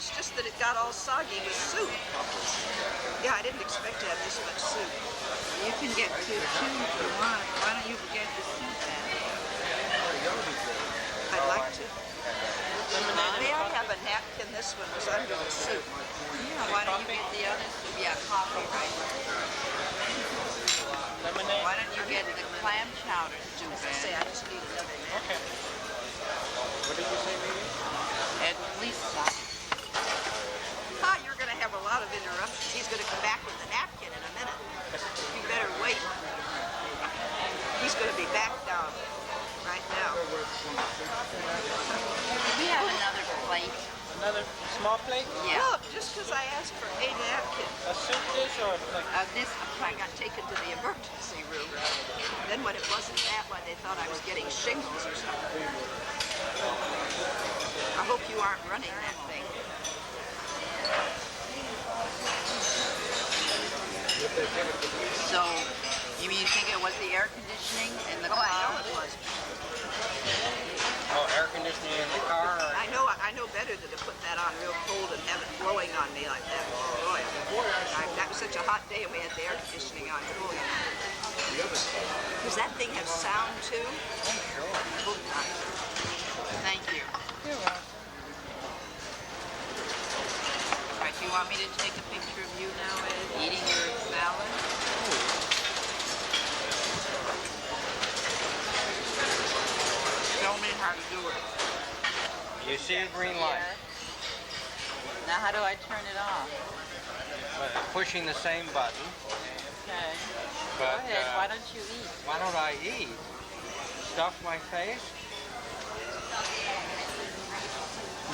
It's just that it got all soggy with soup. Yeah, I didn't expect to have this much soup. You can get soup too if you want. Why don't you get the soup then? I'd like to. May I have a napkin? This one was under the soup. Yeah, why don't you get the other soup? Yeah, coffee, right? Lemonade? Why don't you get the clam chowder soup? As I say, I just need another napkin. Okay. What did you say, Mimi? At least stop. Ah, you're going to have a lot of interruptions. He's going to come back with the napkin in a minute. You better wait. He's going to be back down right now. We have another plate. Another small plate? Yeah. Look, just because I asked for a napkin. A soup dish or like? This I got taken to the emergency room. Then when it wasn't that one, they thought I was getting shingles or something. I hope you aren't running that thing. So, you mean you think it was the air conditioning in the car? I know it was. Oh, air conditioning in the car? Or? I know better than to put that on real cold and have it blowing on me like that. Boy, that was such a hot day and we had the air conditioning on full. Does that thing have sound too? Oh, sure. Thank you. You're welcome. All right, do you want me to take a picture of you now, Ed, eating your salad? Show me how to do it. You see a green light. Yeah. Now how do I turn it off? Pushing the same button. Okay. But, Go ahead, why don't you eat? Why don't I eat? Stuff my face?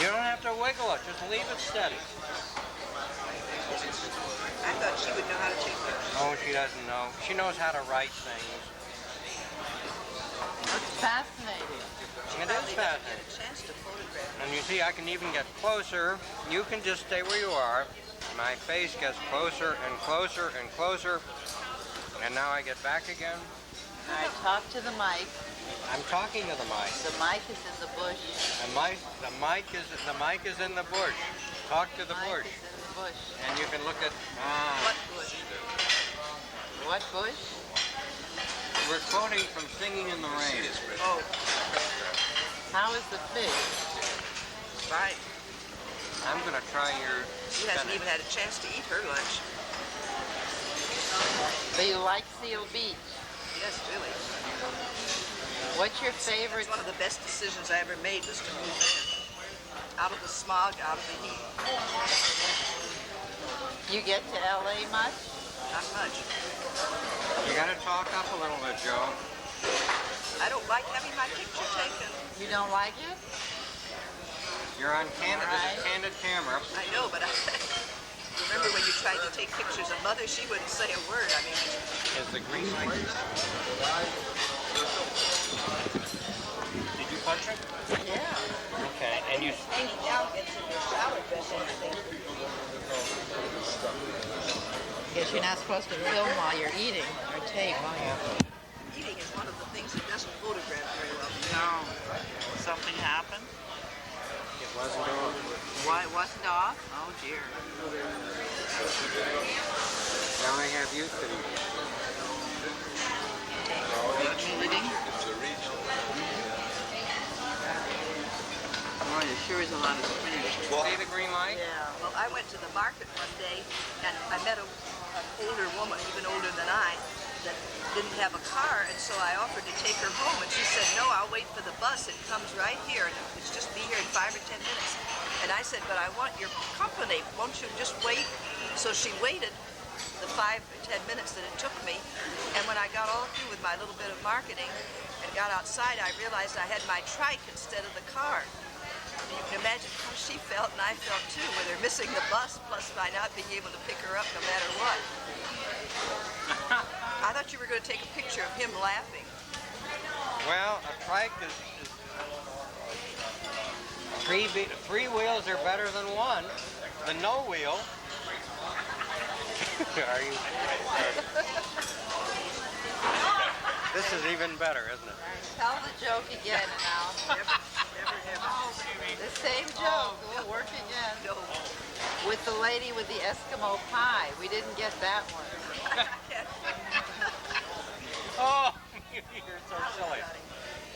You don't have to wiggle it, just leave it steady. I thought she would know how to take pictures. Oh, she doesn't know. She knows how to write things. It's fascinating. It is Get a fascinating. chance to photograph. And you see, I can even get closer. You can just stay where you are. My face gets closer and closer and closer. And now I get back again. All right, talk to the mic. I'm talking to the mic. The mic is in the bush. The mic is in the bush. Talk to the bush. Mic is in the bush. And you can look at What bush? What bush? we're quoting from Singing in the Rain. Oh, How is the fish? right. I'm gonna try your She hasn't even had a chance to eat her lunch. Do you like Seal Beach? Yes, really. What's your favorite? It's one of the best decisions I ever made was to move in. Out of the smog, out of the heat. You get to LA much? Not much. You gotta talk up a little bit, Joe. I don't like having my picture taken. You don't like it? You're on candid, Right. candid camera. I know, but I remember when you tried to take pictures of Mother, she wouldn't say a word. I mean, Is the green light? Did you punch it? Yeah. Okay, and you. hanging down gets in your salad dressing, I think. Guess you're not supposed to film while you're eating or tape while you're Eating is one of the things that doesn't photograph very well. No. Something happened? It wasn't over. Why it wasn't off? Oh dear. Now I have you to eat. Eating? Boy, there sure is a lot of spinach. See the green light? Yeah. Well, I went to the market one day and I met an older woman, even older than I, that didn't have a car, and so I offered to take her home, and she said, no, I'll wait for the bus. It comes right here, and it's just be here in 5 or 10 minutes. And I said, but I want your company. Won't you just wait? So she waited the 5 or 10 minutes that it took me, and when I got all through with my little bit of marketing and got outside, I realized I had my trike instead of the car. You can imagine how she felt, and I felt too, with her missing the bus, plus by not being able to pick her up no matter what. I thought you were going to take a picture of him laughing. Well, a trike is three wheels are better than one. The no wheel. Are you? This is even better, isn't it? Tell the joke again now. Never. The same joke will work again. No. with the lady with the Eskimo pie. We didn't get that one. Oh, you're so silly.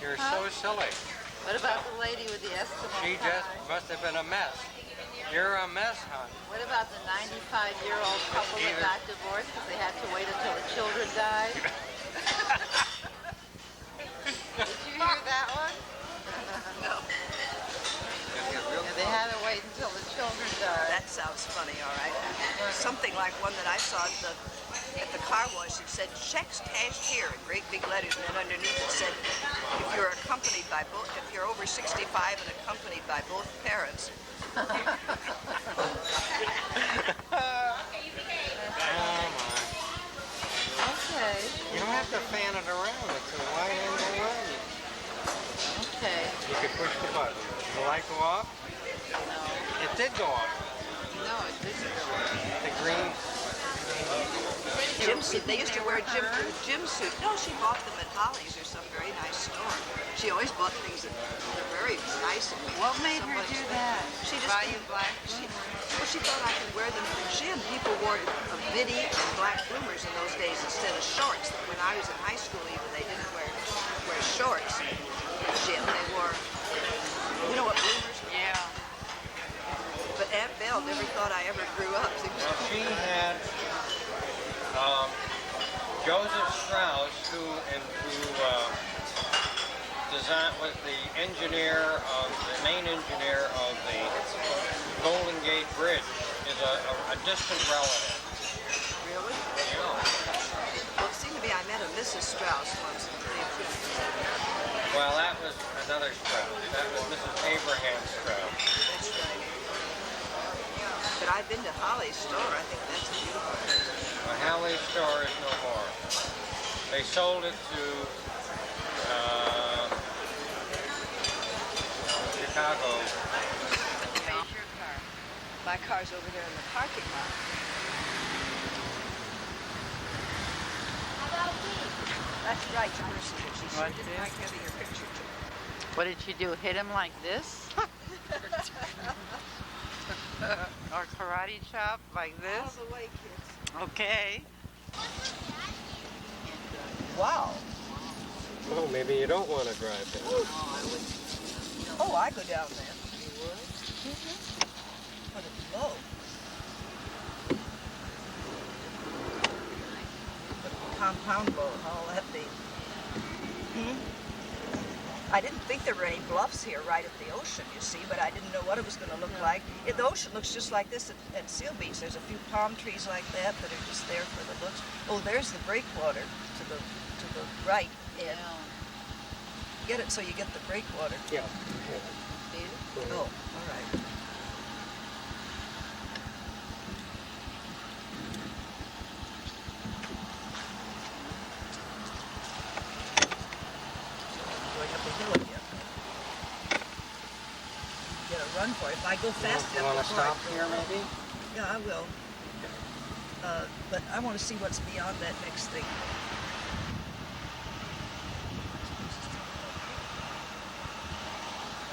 You're so silly. What about the lady with the Eskimo She pie? just must have been a mess. You're a mess, hon. What about the 95-year-old couple that got divorced because they had to wait until the children died? Did you hear that one? No. Yeah, they had to wait until the children died. That sounds funny, all right. Something like one that I saw at the car wash. It said, checks cashed here in great big letters, and then underneath it said, if you're over 65 and accompanied by both parents. Oh, my. Okay. You don't have to fan it around. It's a wide angle lens. Okay. You can push the button. Will the light go off? No. It did go off. No, it didn't go on. The green. Gym suit. They used to wear gym suit. No, she bought them at Holly's or some very nice store. She always bought things that were very nice. And What made her do that? She just Buy you black she thought I could wear them for gym. People wore a biddy and black bloomers in those days instead of shorts. When I was in high school, even they didn't wear shorts in gym. They wore, you know what bloomers were? Yeah. But Aunt Belle never thought I ever grew up. Well, she had Joseph Strauss, who was the main engineer of the Golden Gate Bridge, is a distant relative. Really? Yeah. Well, it seemed to me I met a Mrs. Strauss once. Well, that was another Strauss. That was Mrs. Abraham Strauss. That's right. But I've been to Holly's store. I think that's a beautiful place. The Halley's store is no more. They sold it to Chicago. Where's your car? My car's over there in the parking lot. That's right, Mercy. She sure didn't like having your picture taken. What did she do? Hit him like this? Or karate chop like All this? the way, kids. Okay. Wow. Oh, maybe you don't want to drive it. Oh, I go down there. You would? Mm-hmm. But it's low. The compound boat, all that be. I didn't think there were any bluffs here right at the ocean, you see, but I didn't know what it was going to look like. The ocean looks just like this at Seal Beach. There's a few palm trees like that are just there for the looks. Oh, there's the breakwater to the right. And get it so you get the breakwater. Yeah. Oh, all right. Going up a hill again. Get a run for it. If I go fast You enough want to before I stop go here, low. maybe? Yeah, I will. But I want to see what's beyond that next thing.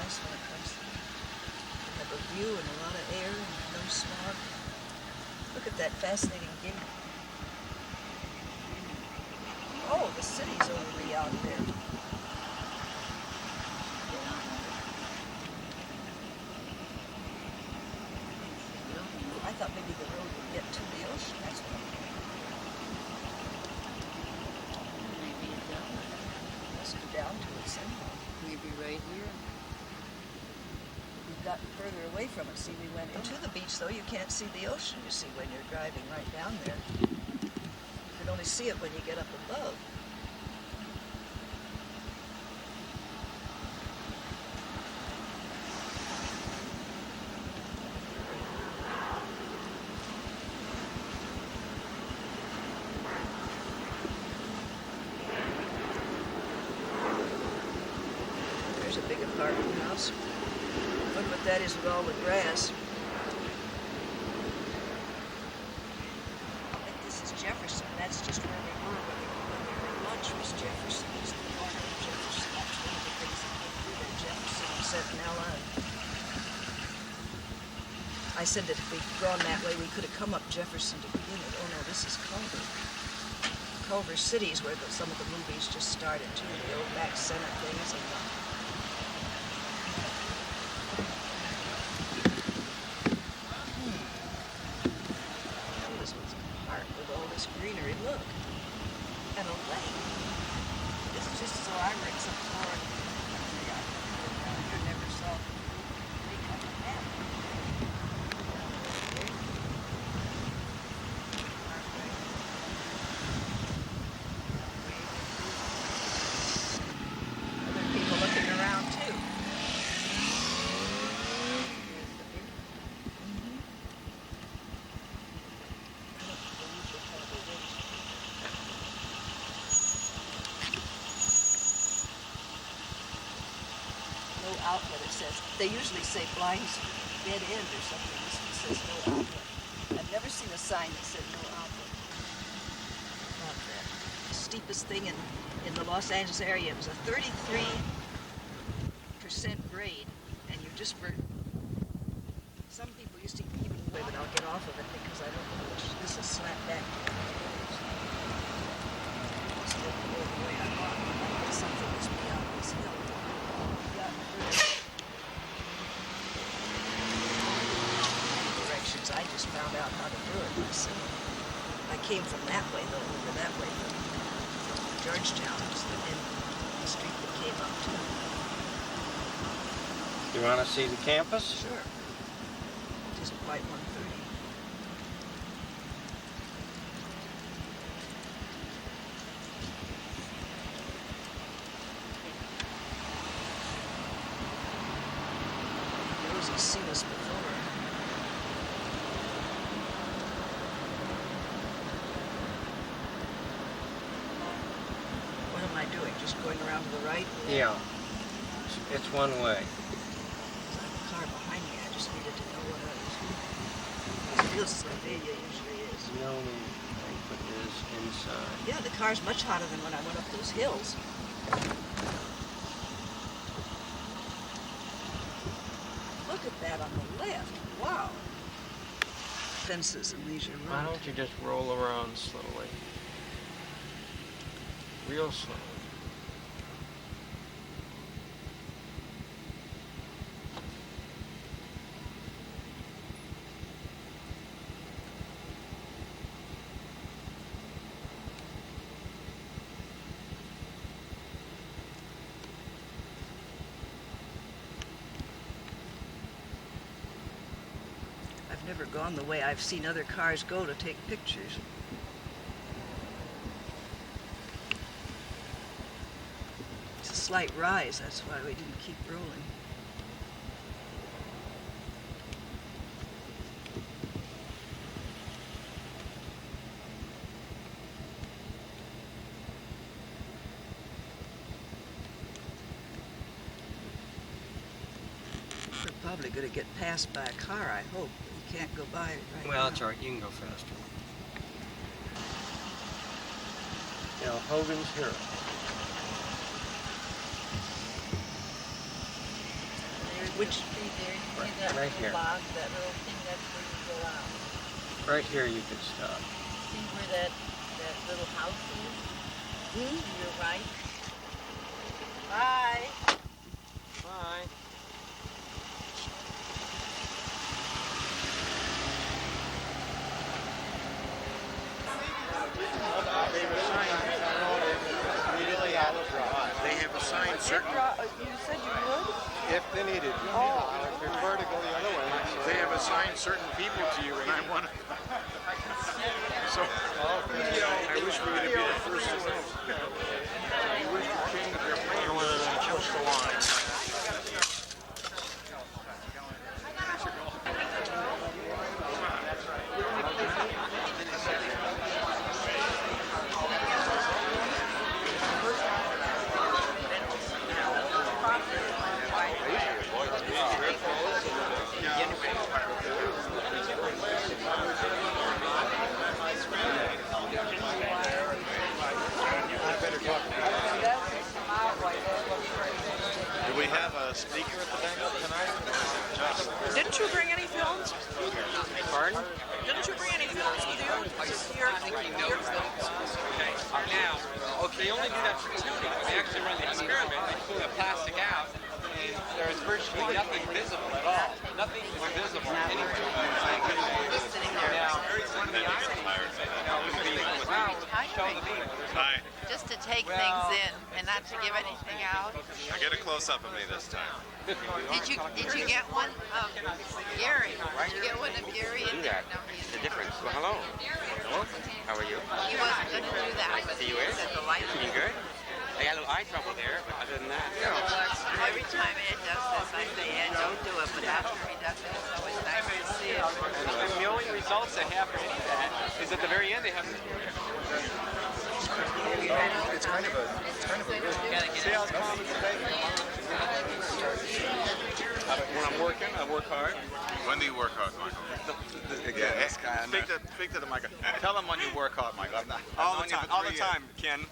Nice when it comes. You have a view and a lot of air and no smog. Look at that fascinating gate. Oh, the city's over beyond there. I thought maybe the road would get to the ocean. That's what I'm thinking. Maybe it does. Must go down to it somehow. Maybe right here. We've gotten further away from it. See, we went into the beach, though. You can't see the ocean, you see, when you're driving right down there. You can only see it when you get up above. There's a big apartment house. Look what that is with all the grass. I think this is Jefferson. That's just where we were when we were lunch was Jefferson. It's the corner of Jefferson. That's one of the things that came through there. Jefferson and Centinela. I said that if we'd gone that way, we could have come up Jefferson to begin with. Oh no, this is Culver. Culver City is where some of the movies just started too, the old back center things. And this was a park with all this greenery. Look, and a lake. This is just so I read some foreign country I never saw a lake on the map. Other people looking around too. No outlet, it says. They usually say Blinds Dead End or something. This one says no outlet. I've never seen a sign that said no outlet. Not that. The steepest thing in the Los Angeles area, it was a 33% grade, and you just were. Some people used to even way, but I'll get off of it because I don't know which. This is slap back. Still go the way I want. There's something that's beyond this hill. Directions. I just found out how to do it myself. I came from that way, though, over that way from Georgetown. It was the end of the street that came up to. You want to see the campus? Sure. Just quite 1:30. Rosie's seen us before. What am I doing? Just going around to the right? Yeah. It's one way. There's a car behind me. I just needed to know what I was doing. It feels as Slovenia usually is. The only banquet is inside. Yeah, the car's much hotter than when I went up those hills. Look at that on the left. Wow. Fences and Leisure Road. Why don't you just roll around slowly? Real slowly. I've never gone the way I've seen other cars go to take pictures. It's a slight rise, that's why we didn't keep rolling. We're probably going to get passed by a car, I hope. We can't go by it right Well, now. it's all right. You can go faster. Now, Hogan's here. Which street there? You Right- see that right little here. log, that little thing, that's where you go out. Right here you could stop. See where that little house is? Hmm? To your right? Bye. Bye. They have assigned certain. You said you would? If they needed. I prefer to go the other way. They have assigned certain people to you, and I'm one of them. So, I wish we could be the first to know. You wish to change their plan. One of them chose the line. Do we have a speaker at the bank tonight? Didn't you bring any films? Pardon? Didn't you bring any films with you? Okay. Now, they only do that for tuning. When they actually run the experiment, they pull the plastic out, and there is virtually nothing visible at all. Nothing is visible anywhere. Now, one of the ironies is that, would be, wow, show the beam. Hi. Just to take things in and not to give anything out. I get a close-up of me this time. Did you get one of Gary? Did you get one of Gary in there? No, The difference. Well, hello. Hello. How are you? he wasn't going to do that. But See you in? said the light. You good? I got a little eye trouble there, but other than that, you know. Every time Ed does this, I say, Ed, don't do it. But after he does it, it's always nice to see it. And the only results they have for any of that is at the very end they have. It's kind of a good. See how it's calm today? When I'm working, I work hard. When do you work hard, Michael? Again, Yeah, this guy. speak to the mic. Tell them when you work hard, Michael. All the time, All the time, Ken.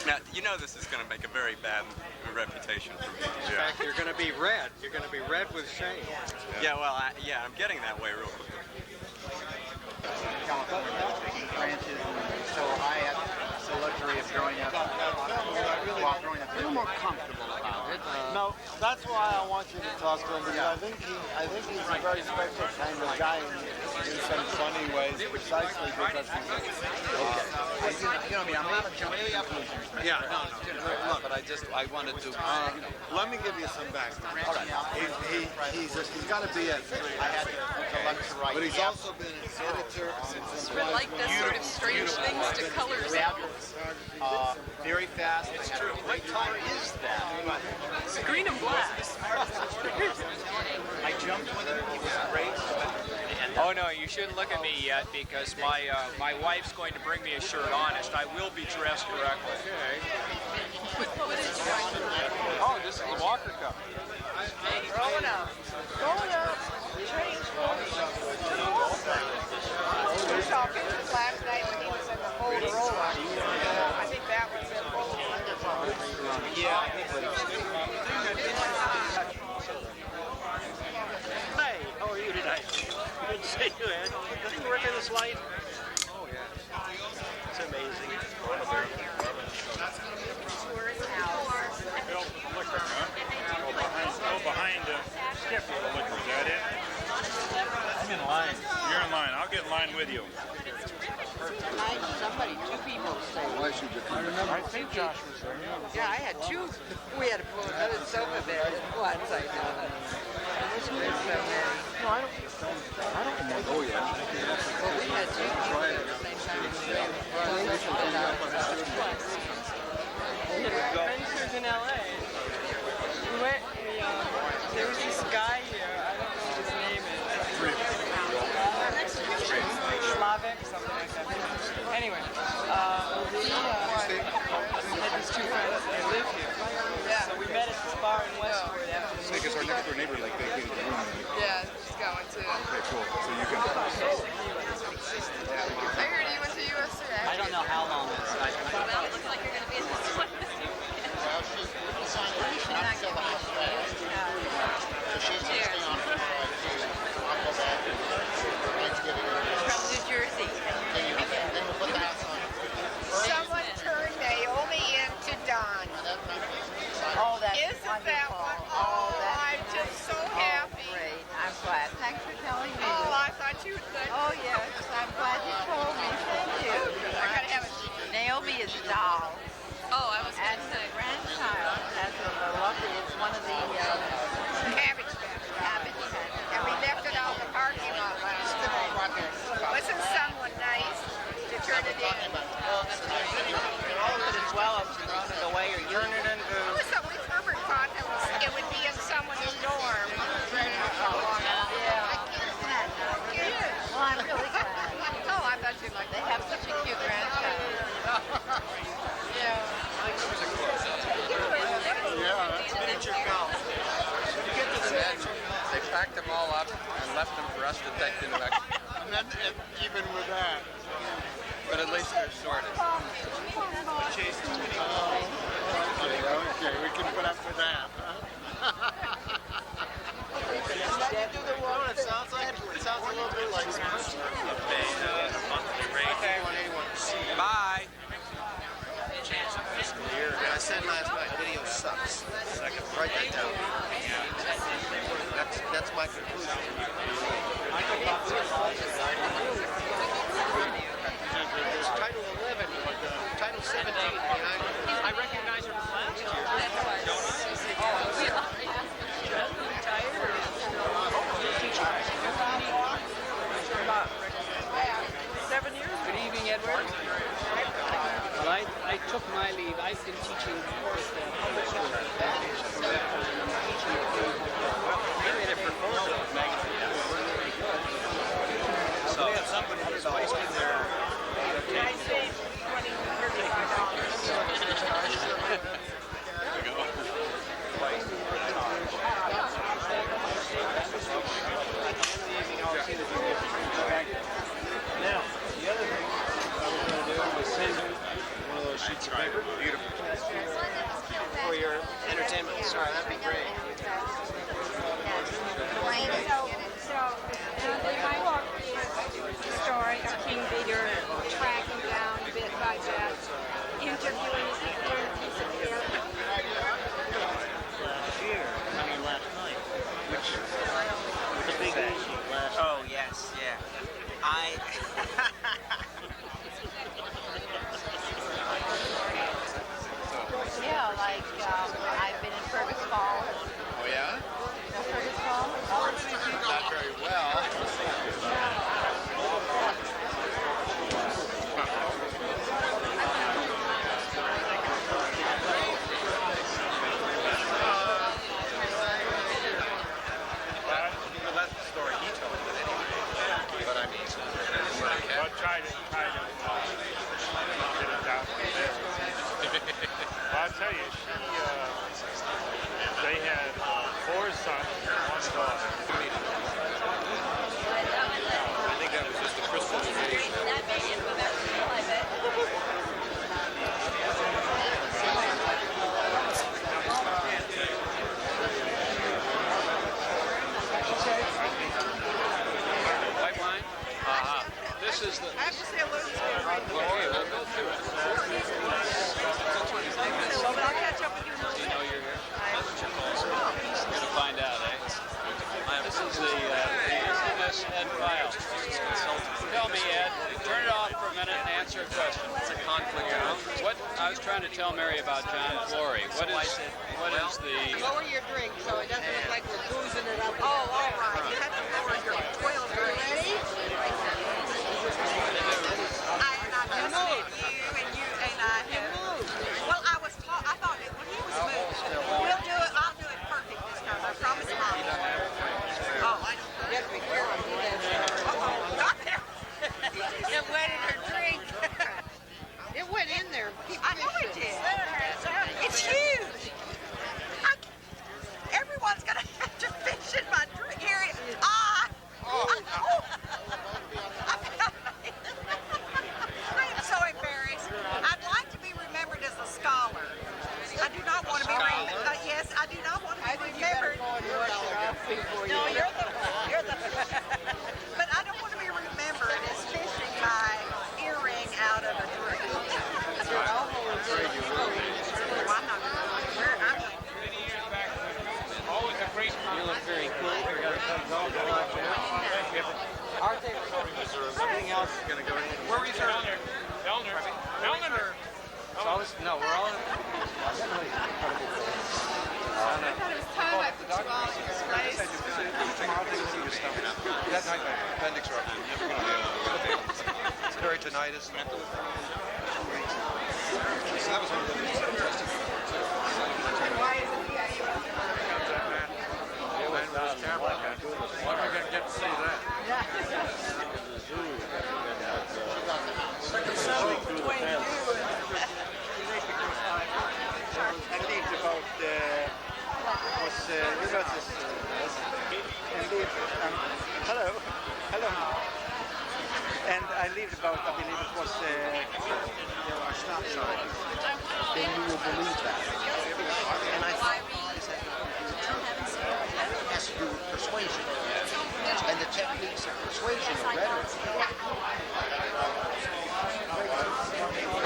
Now, you know this is going to make a very bad reputation for me. In fact, you're going to be red. You're going to be red with shame. Yeah, well, I'm getting that way real quick. Branches, and so I had the luxury of growing up, a little more comfortable about it. No, that's why I want you to talk to him, because I think he's a very special kind of guy in some funny ways, precisely because he's You know what I mean? I'm not a jump to conclusions, man. yeah, no. But I wanted to, Let me give you some background. branching out. He's got to be a, I had to collect to write. but he's also been an editor on some I like that sort of strange things to colors. Very fast. It's true. What time is that? Green and black. I jumped with him. He was great. Oh no, you shouldn't look at me yet because my wife's going to bring me a shirt. Honest, I will be dressed correctly. What is it? Oh, this is the Walker Cup. Roll it up. Roll it up. Change. We saw pictures last night when he was in the Motorola. I think that was in wonderful. Yeah. Hey, how are you tonight? Good to see you, Ed. Doesn't you work in this light? Oh, yeah. It's amazing. Behind Skip for the liquor, is that it? I'm in line. You're in line. I'll get in line with you. Two people say. I think Josh was there. Yeah, I had two. We had to pull another sofa bed at once, I know. There's so many. No, I don't want to go yet. Well, we had two people at the same time. Friends who's in LA. We went, there was this guy here, I don't know what his name is. Slavic, something like that. Anyway, we had these two friends, they live here. So we met at this bar in Westwood after the Because our next door neighbor like vacated the room. Yeah, she's going to. Okay, cool. So you can. I heard you went to US today. I don't know how long it's Well, it looks like you're going to be in this one. From New Jersey. Someone turned Naomi into Don. Oh, that's Isn't wonderful. that one? Oh, that's I'm just so happy. great. I'm glad. Thanks for telling me. Oh, I thought you would. Oh, yes. I'm glad you told me. Thank you. I gotta have a Naomi is a doll. Oh, I was going And to her say. grandchild has a lovely, it's one of the cabbage patch. cabbage patches. And we left it out in the parking lot last night. Wasn't someone nice to turn it in? All of it as well as you run it away or turn it into. It was something Herbert thought it would be in someone's dorm. Yeah. Well, I'm really glad. Oh, I thought you'd like They that. have such a cute grandchild. They packed them all up and left them for us to take to New Mexico. And even with that. But at least they're sorted. Okay, we can put up with that. Huh? sucks. Write that down. That's my conclusion. There's Title 11, Title 17. I recognize her from last year. About 7 years. Good evening, Edward. Well, I took my leave. I've been teaching at the public school. So we have somebody who's wasting their Now, the other thing I was going to do was send you one of those sheets of paper. beautiful. For your entertainment. Sorry, that'd be great. So my book is the story of King Peter tracking down bit by bit, interviewing his disappeared. Oh, yes, yeah. Yeah, like I've been in Fergus Falls. Oh yeah? You know Fergus Falls? Not very well. Well, that's the story he told, but anyway. But I mean, Well, try to get it down from there. Well, I'll tell you, they had 4 sons and 1 daughter. I think that was just a crystallization. Pipeline? This is the... I have to say hello to you right now. Okay, we'll go through it. So I'll catch up with you in a Do you little know bit. you're here? We're going to find out, eh? This is the SMS Ed file. Tell me, Ed, turn it off for a minute and answer a question. It's a conflict. What I was trying to tell Mary about John Flory. What is the... Lower your drink so it doesn't look like we're boozing it up. Oh, all right. You have to lower your 12 drink. Ready? I know you and I have. Well, I thought that when he was moving, I'll do it perfect this time. I promise, Mom. Oh, I don't. You have to be careful. Uh-oh, got there. It went in her drink. It went in there. I know it did. It's huge. Everyone's gonna have to fish in my drink. Here it is. I am so embarrassed. I'd like to be remembered as a scholar. I do not want to be remembered. Yes, I do not want to be remembered. No, you're the. But I don't want to be remembered as fishing my earring out of a drink. Well, I'm not. You look very cool. Aren't they? Something else is going to go in. Where were you, sir? Elmer. No, we're all in. I thought it was time I put you all in your place. That night, my appendix ruptured. Peritonitis. So that was one of the most interesting things. When are we going to get to see that? I lived about, hello. And I lived about, I believe it was, there are stop signs. Then you will believe that. And I thought it has to do with persuasion. And the techniques of persuasion or rhetoric.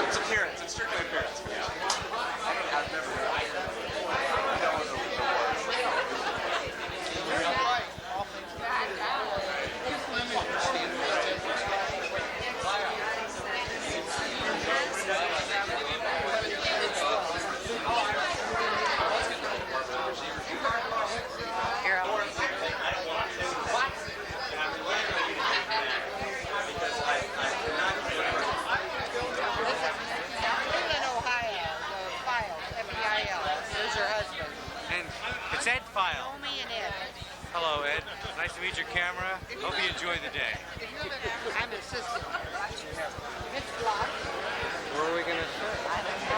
It's appearance. It's strictly appearance. I've never. It's Ed File. Naomi and Ed. Hello, Ed. Nice to meet your camera. Hope you enjoy the day. I'm an assistant. Where are we going to sit?